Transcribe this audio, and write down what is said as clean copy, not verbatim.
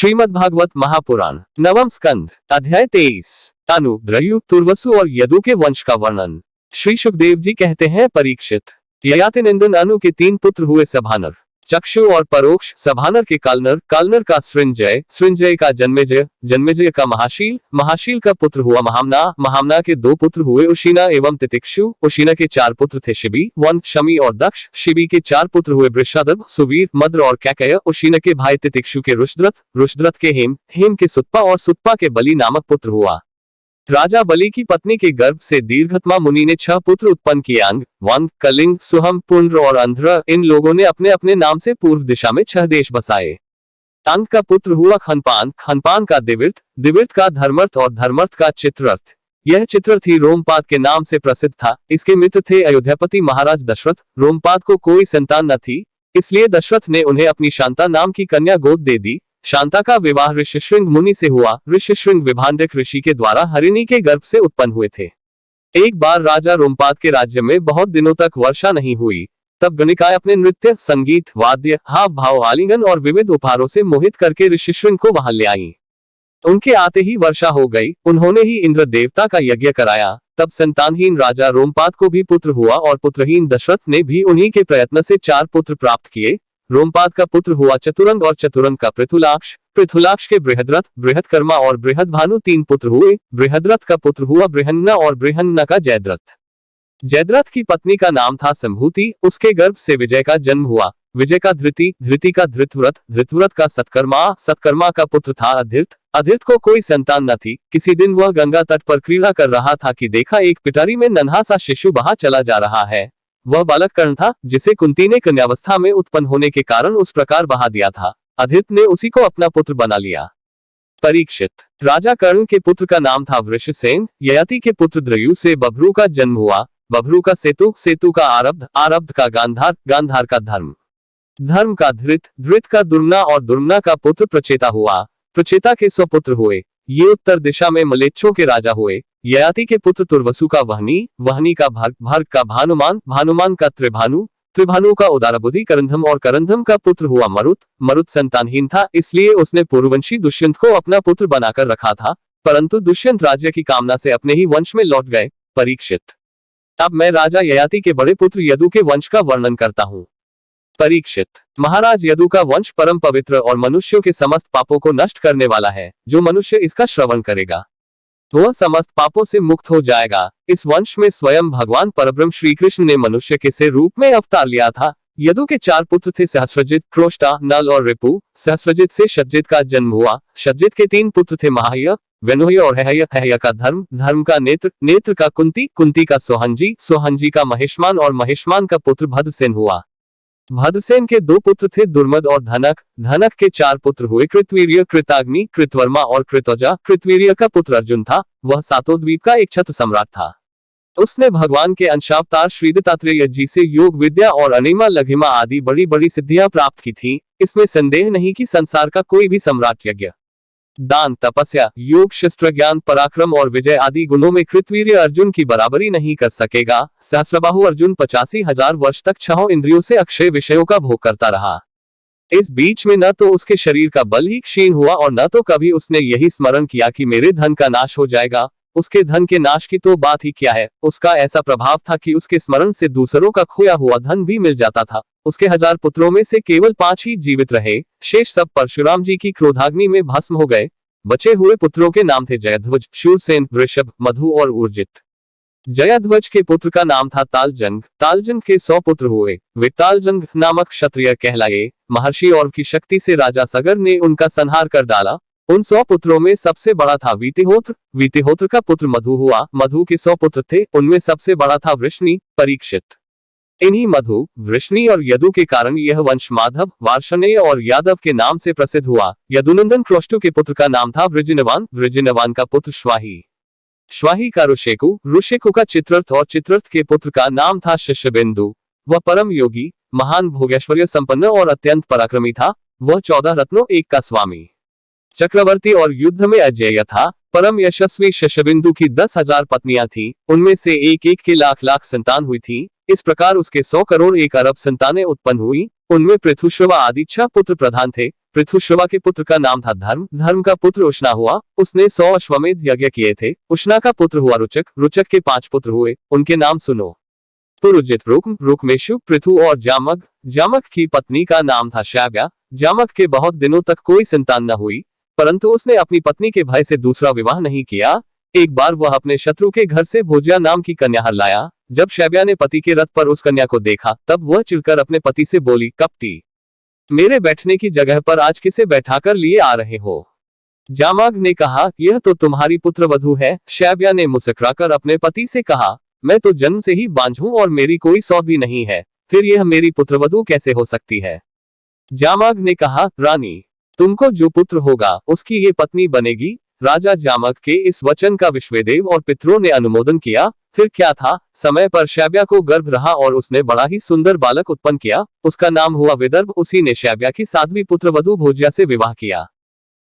श्रीमद्भागवत महापुराण नवम स्कंध अध्याय 23 तनु द्रयु तुर्वसु और यदु के वंश का वर्णन। श्री सुखदेव जी कहते हैं, परीक्षित, ययाति निंदन अनु के 3 पुत्र हुए सभानर, चक्षु और परोक्ष। सभानर के कालनर, कालनर का सृंजय, सृंजय का जन्मेजय, जन्मेजय का महाशील, महाशील का पुत्र हुआ महामना, महामना के 2 पुत्र हुए उशीना एवं तितिक्षु, उशीना के 4 पुत्र थे शिबी, वन, शमी और दक्ष, शिबी के 4 पुत्र हुए वृषादभ, सुवीर, मद्र और कैकय, उशीना के भाई तितिक्षु के रुषद्रथ, रुषद्रथ के हेम, हेम के सुत्पा और सुत्पा के बलि नामक पुत्र हुआ। राजा बलि की पत्नी के गर्भ से दीर्घतमा मुनि ने 6 पुत्र उत्पन्न किए, अंग, वन, कलिंग, सुहम, पुंड्र और अंध्र। इन लोगों ने अपने अपने नाम से पूर्व दिशा में 6 देश बसाए। अंग का पुत्र हुआ खनपान, खनपान का दिविर्त, दिविर्त का धर्मर्थ और धर्मर्थ का चित्ररथ। यह चित्ररथ ही रोमपाद के नाम से प्रसिद्ध था। इसके मित्र थे अयोध्यापति महाराज दशरथ। रोमपाद को कोई संतान न थी, इसलिए दशरथ ने उन्हें अपनी शांता नाम की कन्या गोद दे दी। शांता का विवाह ऋषिशृंग मुनि से हुआ। ऋषिशृंग विभांडक ऋषि के द्वारा हरिणी के गर्भ से उत्पन्न हुए थे। एक बार राजा रोमपाद के राज्य में बहुत दिनों तक वर्षा नहीं हुई। तब गणिकाय अपने नृत्य, संगीत, वाद्य, हाव भाव, आलिंगन और विविध उपहारों से मोहित करके ऋषिशृंग को वहां ले आई। उनके आते ही वर्षा हो गई। उन्होंने ही इंद्र देवता का यज्ञ कराया। तब संतानहीन राजा रोमपाद को भी पुत्र हुआ और पुत्रहीन दशरथ ने भी उन्हीं के प्रयत्न से 4 पुत्र प्राप्त किए। रोमपाद का पुत्र हुआ चतुरंग और चतुरंग का पृथुलाक्ष, पृथुलाक्ष के बृहद्रथ, बृहत्कर्मा और बृहद्भानु 3 पुत्र हुए। बृहद्रथ का पुत्र हुआ बृहन्ना और बृहन्ना का जयद्रथ। जयद्रथ की पत्नी का नाम था संभूति। उसके गर्भ से विजय का जन्म हुआ। विजय का धृति, धृति का धृतव्रत, धृतव्रत का सत्कर्मा, सत्कर्मा का पुत्र था अधीर्थ। अधीर्थ को कोई संतान न थी। किसी दिन वह गंगा तट पर क्रीड़ा कर रहा था कि देखा एक पिटारी में नन्हा सा शिशु बहा चला जा रहा है। वह बालक कर्ण था, जिसे कुंती ने कन्यावस्था में उत्पन्न होने के कारण उस प्रकार बहा दिया था। अधीर्थ ने उसी को अपना पुत्र बना लिया। परीक्षित, राजा कर्ण के पुत्र का नाम था वृषसेन। ययाति के पुत्र द्रयु से बभ्रू का जन्म हुआ। बभ्रू का सेतु, सेतु का आरब्ध, आरब्ध का गांधार, गांधार का धर्म, धर्म का धृत, धृत का दुर्मना और दुर्मना का पुत्र प्रचेता हुआ। प्रचेता के 100 पुत्र हुए। ये उत्तर दिशा में मलेच्छों के राजा हुए। ययाति के पुत्र तुर्वसु का वहनी, वहनी का भर्ग, भर्ग का भानुमान, भानुमान का त्रिभानु, त्रिभानु का उदारबुद्धि, करंधम और करंधम का पुत्र हुआ मरुत। मरुत संतानहीन था, इसलिए उसने पूर्ववंशी दुष्यंत को अपना पुत्र बनाकर रखा था, परंतु दुष्यंत राज्य की कामना से अपने ही वंश में लौट गए। परीक्षित, अब मैं राजा ययाति के बड़े पुत्र यदु के वंश का वर्णन करता हूँ। परीक्षित, महाराज यदु का वंश परम पवित्र और मनुष्यों के समस्त पापों को नष्ट करने वाला है। जो मनुष्य इसका श्रवण करेगा वह समस्त पापों से मुक्त हो जाएगा। इस वंश में स्वयं भगवान परब्रह्म श्री कृष्ण ने मनुष्य के से रूप में अवतार लिया था। यदु के 4 पुत्र थे, सहस्रजित, क्रोष्टा, नल और रिपु। सहस्रजित से शतजित का जन्म हुआ। शतजित के 3 पुत्र थे, महाहय, वेनुहय और हयय। हयय का धर्म, धर्म का नेत्र, नेत्र का कुंती, कुंती का सोहंजी, सोहंजी का महिष्मान और महिष्मान का पुत्र भद्रसेन हुआ। भद्रसेन के 2 पुत्र थे, दुर्मद और धनक। धनक के 4 पुत्र हुए, कृतवीर्य, कृताग्नि, कृतवर्मा और कृतौजा। कृतवीर्य का पुत्र अर्जुन था। वह सातोद्वीप का एक छत्र सम्राट था। उसने भगवान के अंशावतार श्री दत्तात्रेय जी से योग विद्या और अनिमा लघिमा आदि बड़ी बड़ी सिद्धियां प्राप्त की थी। इसमें संदेह नहीं कि संसार का कोई भी सम्राट यज्ञ, दान, तपस्या, योग, शस्त्र ज्ञान, पराक्रम और विजय आदि गुणों में कृतवीर्य अर्जुन की बराबरी नहीं कर सकेगा। सहस्रबाहु अर्जुन 85,000 वर्ष तक 6 इंद्रियों से अक्षय विषयों का भोग करता रहा। इस बीच में न तो उसके शरीर का बल ही क्षीण हुआ और न तो कभी उसने यही स्मरण किया कि मेरे धन का नाश हो जाएगा। उसके धन के नाश की तो बात ही क्या है। उसका ऐसा प्रभाव था कि उसके स्मरण से दूसरों का खोया हुआ धन भी मिल जाता था। उसके 1000 पुत्रों में से केवल 5 ही जीवित रहे। शेष सब परशुराम जी की क्रोधाग्नि में भस्म हो गए। बचे हुए पुत्रों के नाम थे जयध्वज, शूरसेन, वृषभ, मधु और ऊर्जित। जयध्वज के पुत्र का नाम था तालजंग। तालजंग के 100 पुत्र हुए। वे तालजंग नामक क्षत्रिय कहलाए। महर्षि और की शक्ति से राजा सगर ने उनका संहार कर डाला। उन 100 पुत्रों में सबसे बड़ा था वीतिहोत्र। वीतिहोत्र का पुत्र मधु हुआ। मधु के 100 पुत्र थे, उनमें सबसे बड़ा था वृष्णि। परीक्षित, इन्हीं मधु, वृष्णि और यदु के कारण यह वंश माधव, वार्ष्णेय और यादव के नाम से प्रसिद्ध हुआ। यदुनंदन क्रोष्टु के पुत्र का नाम था वृजिनवान। वृजिनवान का पुत्र श्वाही, श्वाही का ऋषेकु, ऋषेकु का चित्रर्थ और चित्रर्थ के पुत्र का नाम था शिष्यबिंदु। वह परम योगी, महान भोगैश्वर्य संपन्न और अत्यंत पराक्रमी था। वह 14 रत्नों एक का स्वामी, चक्रवर्ती और युद्ध में अजेय था। परम यशस्वी शिष्यबिंदु की 10,000 पत्नियां थीं। उनमें से एक एक के लाख लाख संतान हुई थी। इस प्रकार उसके 100 करोड़ 1 अरब संतानें उत्पन्न हुई। उनमें पृथुश्रवा आदिच्छा पुत्र प्रधान थे। पृथुश्रवा के पुत्र का नाम था धर्म, धर्म का पुत्र उष्णा हुआ, उसने 100 अश्वमेध यज्ञ किए थे। उष्णा का पुत्र हुआ रुचक, रुचक के 5 पुत्र हुए, उनके नाम सुनो। पुरुजित, रुक्म, रुक्मेशु, पृथु और जामक। जामक की पत्नी का नाम था शैब्या। जामक के बहुत दिनों तक कोई संतान न हुई, परंतु उसने अपनी पत्नी के भय से दूसरा विवाह नहीं किया। एक बार वह अपने शत्रु के घर से भोज्या नाम की कन्या हर लाया। जब शैब्या ने पति के रथ पर उस कन्या को देखा, तब वह चिढ़कर अपने पति से बोली, कपटी, मेरे बैठने की जगह पर आज किसे बैठाकर लिए आ रहे हो? जामाग ने कहा, यह तो तुम्हारी पुत्रवधू है। शैब्या ने मुस्कुराकर अपने पति से कहा, मैं तो जन्म से ही बांझ हूं और मेरी कोई सौत भी नहीं है, फिर यह मेरी पुत्रवधू कैसे हो सकती है? जामाग ने कहा, रानी, तुमको जो पुत्र होगा उसकी ये पत्नी बनेगी। राजा जामक के इस वचन का विश्वदेव और पितरों ने अनुमोदन किया। फिर क्या था, समय पर शैब्या को गर्भ रहा और उसने बड़ा ही सुंदर बालक उत्पन्न किया। उसका नाम हुआ विदर्भ। उसी ने शैब्या की 7वीं पुत्रवधू भोज्या से विवाह किया।